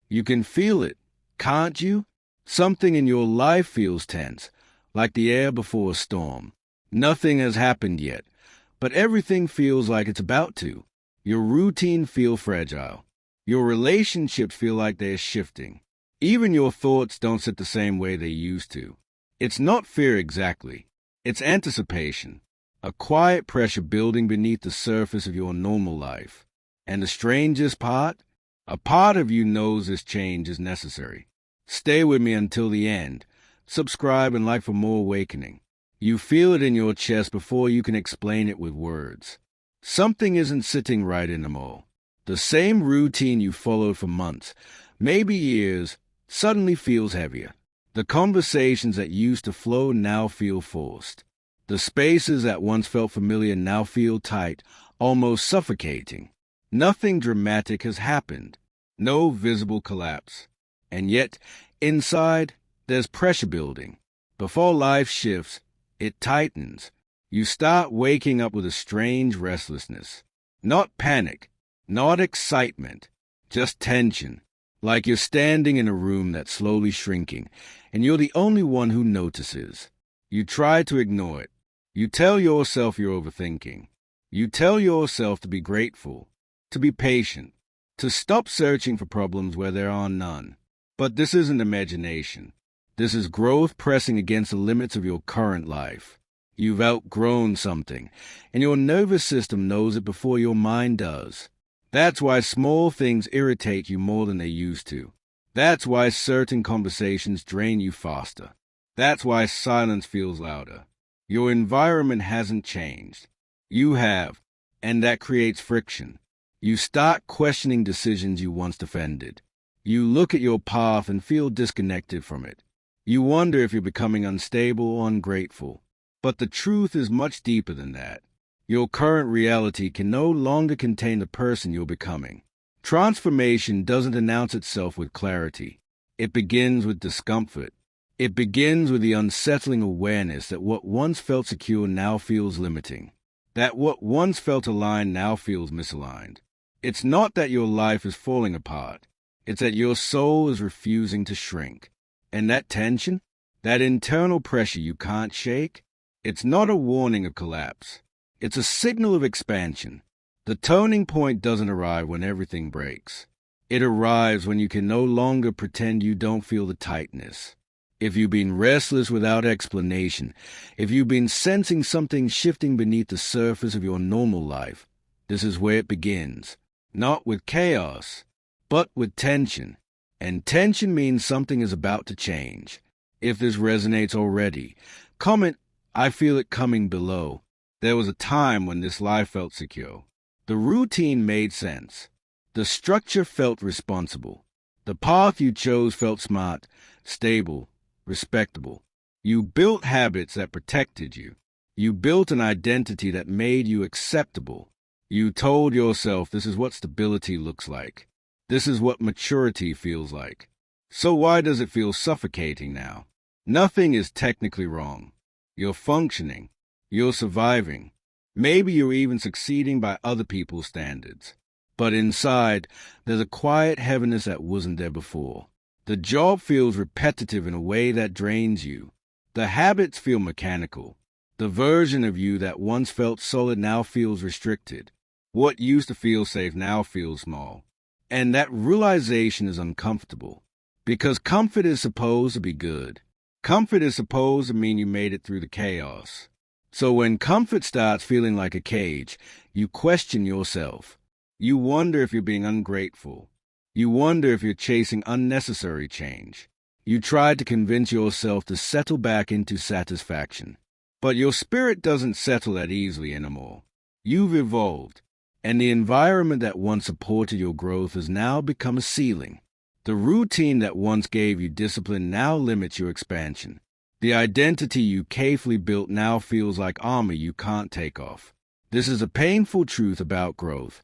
You can feel it, can't you? Something in your life feels tense, like the air before a storm. Nothing has happened yet, but everything feels like it's about to. Your routine feels fragile. Your relationships feel like they're shifting. Even your thoughts don't sit the same way they used to. It's not fear exactly. It's anticipation, a quiet pressure building beneath the surface of your normal life. And the strangest part? A part of you knows this change is necessary. Stay with me until the end. Subscribe and like for more awakening. You feel it in your chest before you can explain it with words. Something isn't sitting right in them all. The same routine you followed for months, maybe years, suddenly feels heavier. The conversations that used to flow now feel forced. The spaces that once felt familiar now feel tight, almost suffocating. Nothing dramatic has happened. No visible collapse. And yet, inside, there's pressure building. Before life shifts, it tightens. You start waking up with a strange restlessness. Not panic, not excitement, just tension. Like you're standing in a room that's slowly shrinking, and you're the only one who notices. You try to ignore it. You tell yourself you're overthinking. You tell yourself to be grateful, to be patient, to stop searching for problems where there are none. But this isn't imagination. This is growth pressing against the limits of your current life. You've outgrown something, and your nervous system knows it before your mind does. That's why small things irritate you more than they used to. That's why certain conversations drain you faster. That's why silence feels louder. Your environment hasn't changed. You have, and that creates friction. You start questioning decisions you once defended. You look at your path and feel disconnected from it. You wonder if you're becoming unstable or ungrateful. But the truth is much deeper than that. Your current reality can no longer contain the person you're becoming. Transformation doesn't announce itself with clarity. It begins with discomfort. It begins with the unsettling awareness that what once felt secure now feels limiting. That what once felt aligned now feels misaligned. It's not that your life is falling apart. It's that your soul is refusing to shrink. And that tension, that internal pressure you can't shake, it's not a warning of collapse. It's a signal of expansion. The turning point doesn't arrive when everything breaks. It arrives when you can no longer pretend you don't feel the tightness. If you've been restless without explanation, if you've been sensing something shifting beneath the surface of your normal life, this is where it begins. Not with chaos, but with tension. And tension means something is about to change. If this resonates already, comment, "I feel it coming" below. There was a time when this life felt secure. The routine made sense. The structure felt responsible. The path you chose felt smart, stable, respectable. You built habits that protected you. You built an identity that made you acceptable. You told yourself this is what stability looks like. This is what maturity feels like. So why does it feel suffocating now? Nothing is technically wrong. You're functioning. You're surviving. Maybe you're even succeeding by other people's standards. But inside, there's a quiet heaviness that wasn't there before. The job feels repetitive in a way that drains you. The habits feel mechanical. The version of you that once felt solid now feels restricted. What used to feel safe now feels small. And that realization is uncomfortable. Because comfort is supposed to be good. Comfort is supposed to mean you made it through the chaos. So when comfort starts feeling like a cage, you question yourself. You wonder if you're being ungrateful. You wonder if you're chasing unnecessary change. You try to convince yourself to settle back into satisfaction. But your spirit doesn't settle that easily anymore. You've evolved, and the environment that once supported your growth has now become a ceiling. The routine that once gave you discipline now limits your expansion. The identity you carefully built now feels like armor you can't take off. This is a painful truth about growth.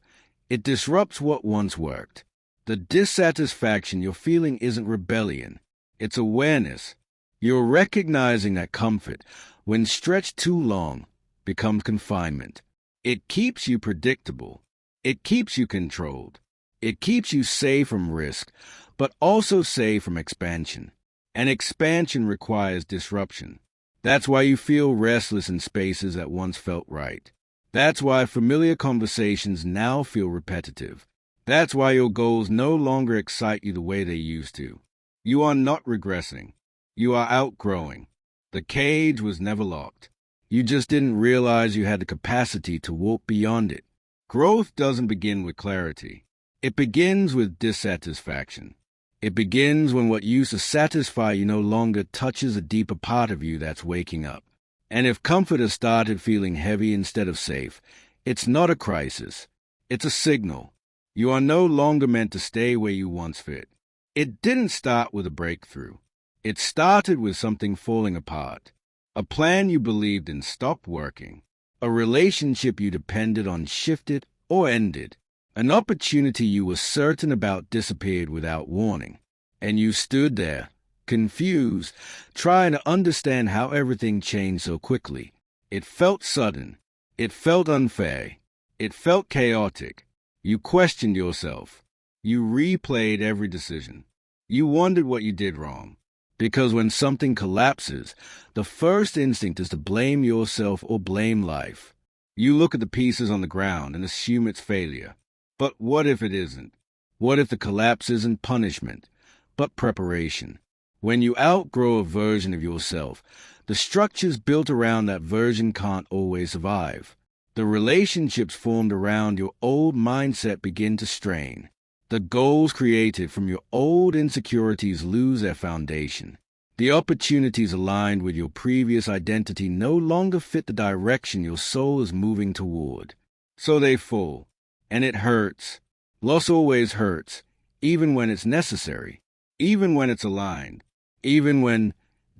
It disrupts what once worked. The dissatisfaction you're feeling isn't rebellion. It's awareness. You're recognizing that comfort, when stretched too long, becomes confinement. It keeps you predictable. It keeps you controlled. It keeps you safe from risk, but also safe from expansion. And expansion requires disruption. That's why you feel restless in spaces that once felt right. That's why familiar conversations now feel repetitive. That's why your goals no longer excite you the way they used to. You are not regressing. You are outgrowing. The cage was never locked. You just didn't realize you had the capacity to walk beyond it. Growth doesn't begin with clarity. It begins with dissatisfaction. It begins when what used to satisfy you no longer touches a deeper part of you that's waking up. And if comfort has started feeling heavy instead of safe, it's not a crisis. It's a signal. You are no longer meant to stay where you once fit. It didn't start with a breakthrough. It started with something falling apart. A plan you believed in stopped working. A relationship you depended on shifted or ended. An opportunity you were certain about disappeared without warning. And you stood there, confused, trying to understand how everything changed so quickly. It felt sudden. It felt unfair. It felt chaotic. You questioned yourself. You replayed every decision. You wondered what you did wrong. Because when something collapses, the first instinct is to blame yourself or blame life. You look at the pieces on the ground and assume it's failure. But what if it isn't? What if the collapse isn't punishment, but preparation? When you outgrow a version of yourself, the structures built around that version can't always survive. The relationships formed around your old mindset begin to strain. The goals created from your old insecurities lose their foundation. The opportunities aligned with your previous identity no longer fit the direction your soul is moving toward. So they fall. And it hurts. Loss always hurts, even when it's necessary, even when it's aligned, even when,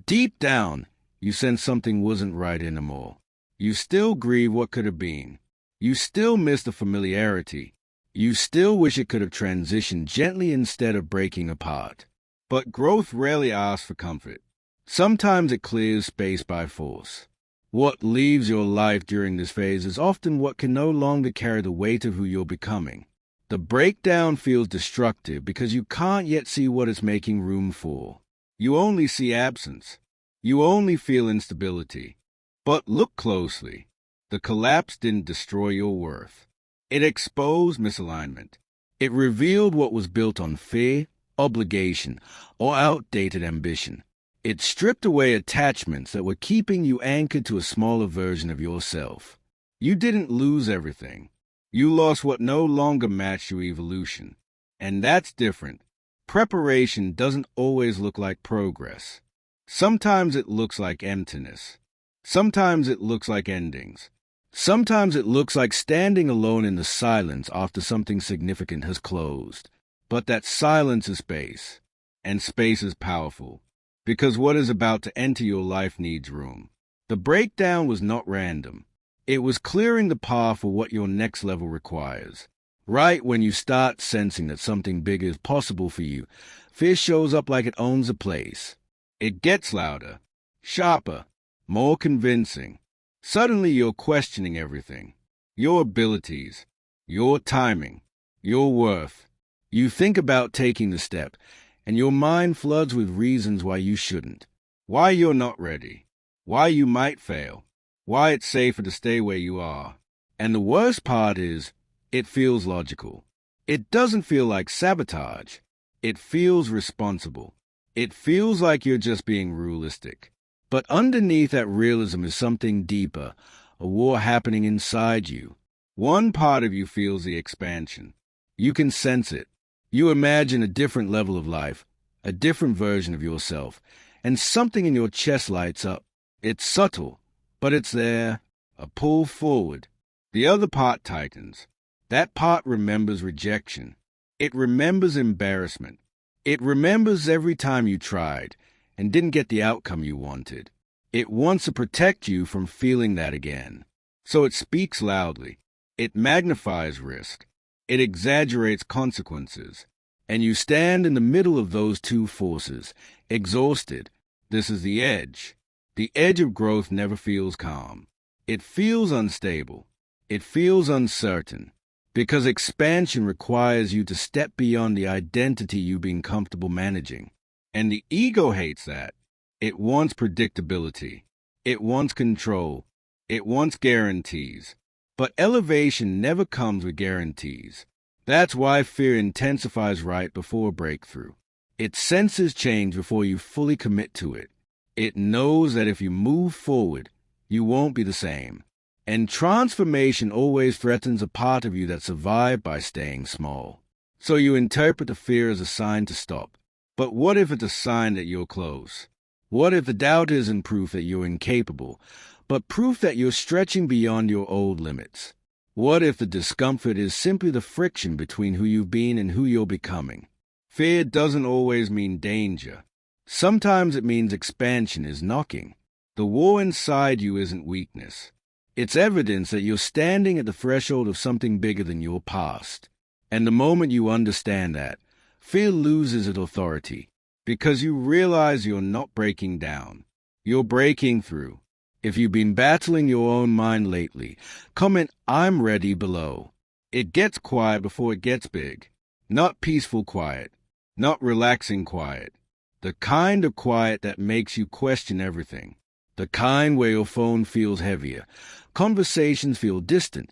deep down, you sense something wasn't right anymore. You still grieve what could have been. You still miss the familiarity. You still wish it could have transitioned gently instead of breaking apart. But growth rarely asks for comfort. Sometimes it clears space by force. What leaves your life during this phase is often what can no longer carry the weight of who you're becoming. The breakdown feels destructive because you can't yet see what it's making room for. You only see absence. You only feel instability. But look closely. The collapse didn't destroy your worth. It exposed misalignment. It revealed what was built on fear, obligation, or outdated ambition. It stripped away attachments that were keeping you anchored to a smaller version of yourself. You didn't lose everything. You lost what no longer matched your evolution. And that's different. Preparation doesn't always look like progress. Sometimes it looks like emptiness. Sometimes it looks like endings. Sometimes it looks like standing alone in the silence after something significant has closed. But that silence is space. And space is powerful. Because what is about to enter your life needs room. The breakdown was not random. It was clearing the path for what your next level requires. Right when you start sensing that something bigger is possible for you, fear shows up like it owns the place. It gets louder, sharper, more convincing. Suddenly you're questioning everything. Your abilities, your timing, your worth. You think about taking the step, and your mind floods with reasons why you shouldn't. Why you're not ready. Why you might fail. Why it's safer to stay where you are. And the worst part is, it feels logical. It doesn't feel like sabotage. It feels responsible. It feels like you're just being realistic. But underneath that realism is something deeper, a war happening inside you. One part of you feels the expansion. You can sense it. You imagine a different level of life, a different version of yourself, and something in your chest lights up. It's subtle, but it's there, a pull forward. The other part tightens. That part remembers rejection. It remembers embarrassment. It remembers every time you tried and didn't get the outcome you wanted. It wants to protect you from feeling that again. So it speaks loudly. It magnifies risk. It exaggerates consequences. And you stand in the middle of those two forces, exhausted. This is the edge. The edge of growth never feels calm. It feels unstable. It feels uncertain. Because expansion requires you to step beyond the identity you've been comfortable managing. And the ego hates that. It wants predictability. It wants control. It wants guarantees. But elevation never comes with guarantees. That's why fear intensifies right before breakthrough. It senses change before you fully commit to it. It knows that if you move forward, you won't be the same. And transformation always threatens a part of you that survived by staying small. So you interpret the fear as a sign to stop. But what if it's a sign that you're close? What if the doubt isn't proof that you're incapable, but proof that you're stretching beyond your old limits? What if the discomfort is simply the friction between who you've been and who you're becoming? Fear doesn't always mean danger. Sometimes it means expansion is knocking. The war inside you isn't weakness. It's evidence that you're standing at the threshold of something bigger than your past. And the moment you understand that, fear loses its authority, because you realize you're not breaking down. You're breaking through. If you've been battling your own mind lately, comment "I'm ready" below. It gets quiet before it gets big. Not peaceful quiet. Not relaxing quiet. The kind of quiet that makes you question everything. The kind where your phone feels heavier, conversations feel distant,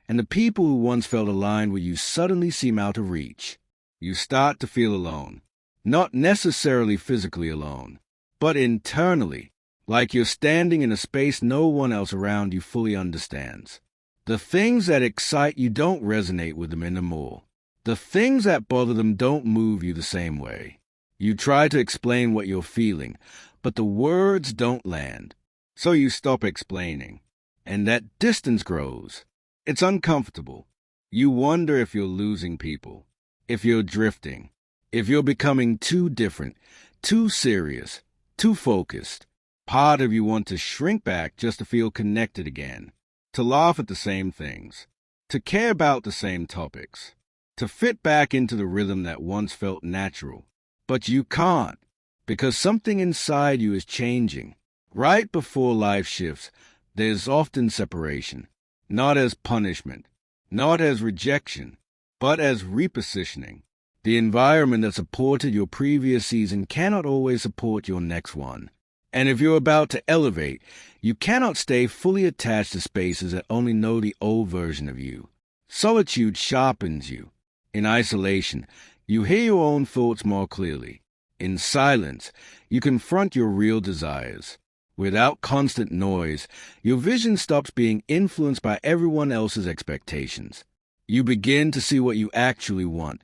and the people who once felt aligned with you suddenly seem out of reach. You start to feel alone. Not necessarily physically alone, but internally, like you're standing in a space no one else around you fully understands. The things that excite you don't resonate with them anymore. The things that bother them don't move you the same way. You try to explain what you're feeling, but the words don't land. So you stop explaining, and that distance grows. It's uncomfortable. You wonder if you're losing people, if you're drifting, if you're becoming too different, too serious, too focused. Part of you wants to shrink back just to feel connected again, to laugh at the same things, to care about the same topics, to fit back into the rhythm that once felt natural. But you can't, because something inside you is changing. Right before life shifts, there's often separation, not as punishment, not as rejection, but as repositioning. The environment that supported your previous season cannot always support your next one. And if you're about to elevate, you cannot stay fully attached to spaces that only know the old version of you. Solitude sharpens you. In isolation, you hear your own thoughts more clearly. In silence, you confront your real desires. Without constant noise, your vision stops being influenced by everyone else's expectations. You begin to see what you actually want,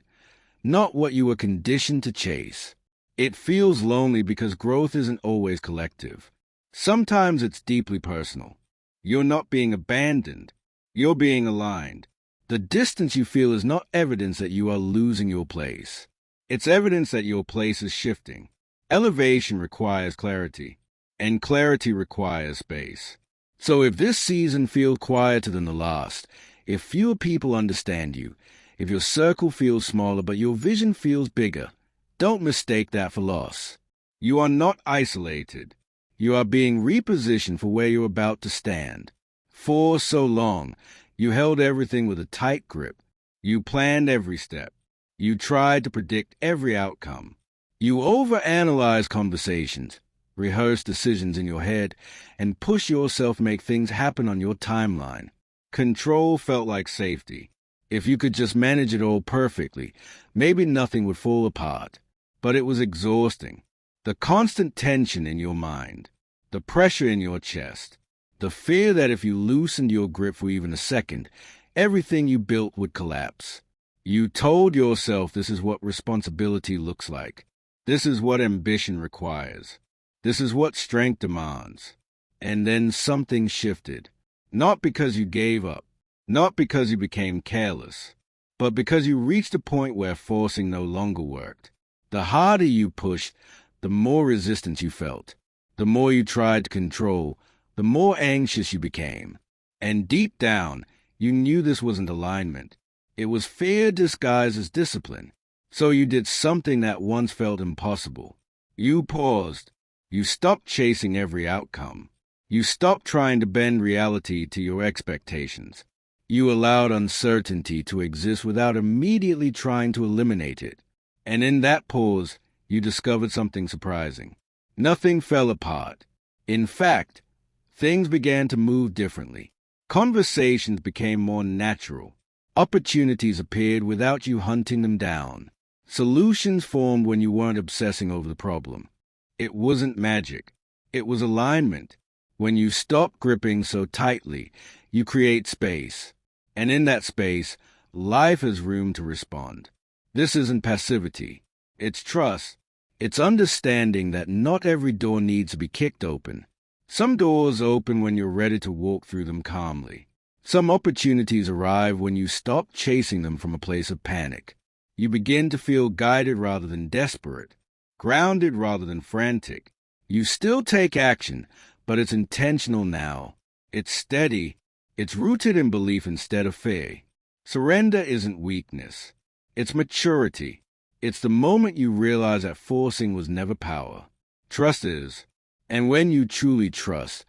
not what you were conditioned to chase. It feels lonely because growth isn't always collective. Sometimes it's deeply personal. You're not being abandoned. You're being aligned. The distance you feel is not evidence that you are losing your place. It's evidence that your place is shifting. Elevation requires clarity, and clarity requires space. So if this season feels quieter than the last, if fewer people understand you, if your circle feels smaller but your vision feels bigger, don't mistake that for loss. You are not isolated. You are being repositioned for where you're about to stand. For so long, you held everything with a tight grip. You planned every step. You tried to predict every outcome. You overanalyzed conversations, rehearsed decisions in your head, and pushed yourself to make things happen on your timeline. Control felt like safety. If you could just manage it all perfectly, maybe nothing would fall apart. But it was exhausting. The constant tension in your mind, the pressure in your chest, the fear that if you loosened your grip for even a second, everything you built would collapse. You told yourself this is what responsibility looks like. This is what ambition requires. This is what strength demands. And then something shifted. Not because you gave up, not because you became careless, but because you reached a point where forcing no longer worked. The harder you pushed, the more resistance you felt. The more you tried to control, the more anxious you became. And deep down, you knew this wasn't alignment. It was fear disguised as discipline. So you did something that once felt impossible. You paused. You stopped chasing every outcome. You stopped trying to bend reality to your expectations. You allowed uncertainty to exist without immediately trying to eliminate it. And in that pause, you discovered something surprising. Nothing fell apart. In fact, things began to move differently. Conversations became more natural. Opportunities appeared without you hunting them down. Solutions formed when you weren't obsessing over the problem. It wasn't magic. It was alignment. When you stop gripping so tightly, you create space. And in that space, life has room to respond. This isn't passivity. It's trust. It's understanding that not every door needs to be kicked open. Some doors open when you're ready to walk through them calmly. Some opportunities arrive when you stop chasing them from a place of panic. You begin to feel guided rather than desperate, grounded rather than frantic. You still take action, but it's intentional now. It's steady. It's rooted in belief instead of fear. Surrender isn't weakness. It's maturity. It's the moment you realize that forcing was never power. Trust is. And when you truly trust,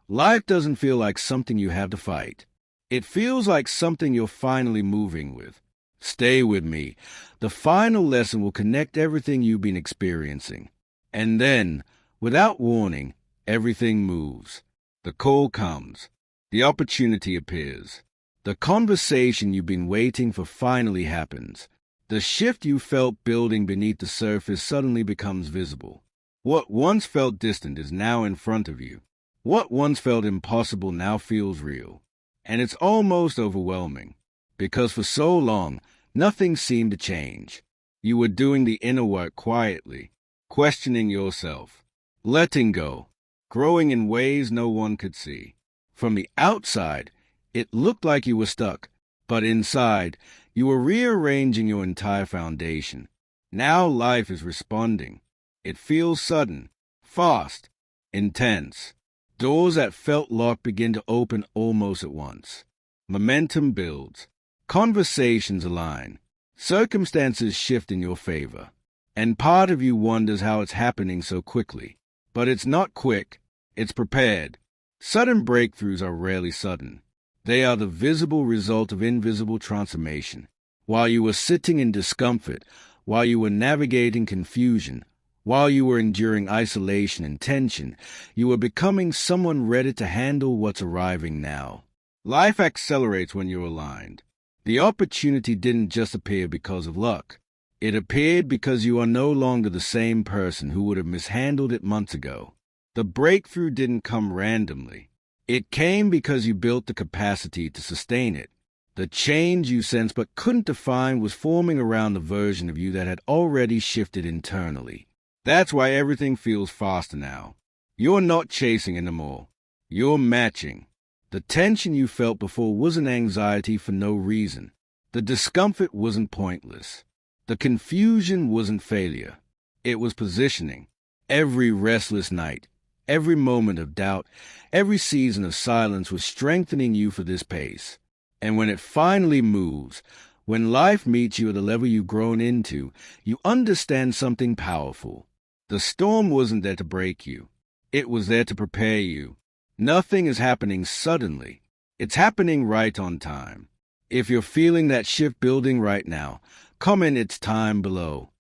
life doesn't feel like something you have to fight. It feels like something you're finally moving with. Stay with me. The final lesson will connect everything you've been experiencing. And then, without warning, everything moves. The call comes. The opportunity appears. The conversation you've been waiting for finally happens. The shift you felt building beneath the surface suddenly becomes visible. What once felt distant is now in front of you. What once felt impossible now feels real. And it's almost overwhelming, because for so long, nothing seemed to change. You were doing the inner work quietly, questioning yourself, letting go, growing in ways no one could see. From the outside, it looked like you were stuck, but inside, you were rearranging your entire foundation. Now life is responding. It feels sudden, fast, intense. Doors that felt locked begin to open almost at once. Momentum builds. Conversations align. Circumstances shift in your favor. And part of you wonders how it's happening so quickly. But it's not quick. It's prepared. Sudden breakthroughs are rarely sudden. They are the visible result of invisible transformation. While you were sitting in discomfort, while you were navigating confusion, while you were enduring isolation and tension, you were becoming someone ready to handle what's arriving now. Life accelerates when you're aligned. The opportunity didn't just appear because of luck. It appeared because you are no longer the same person who would have mishandled it months ago. The breakthrough didn't come randomly. It came because you built the capacity to sustain it. The change you sensed but couldn't define was forming around the version of you that had already shifted internally. That's why everything feels faster now. You're not chasing anymore. You're matching. The tension you felt before wasn't anxiety for no reason. The discomfort wasn't pointless. The confusion wasn't failure. It was positioning. Every restless night, every moment of doubt, every season of silence was strengthening you for this pace. And when it finally moves, when life meets you at the level you've grown into, you understand something powerful. The storm wasn't there to break you. It was there to prepare you. Nothing is happening suddenly. It's happening right on time. If you're feeling that shift building right now, comment "It's time" below.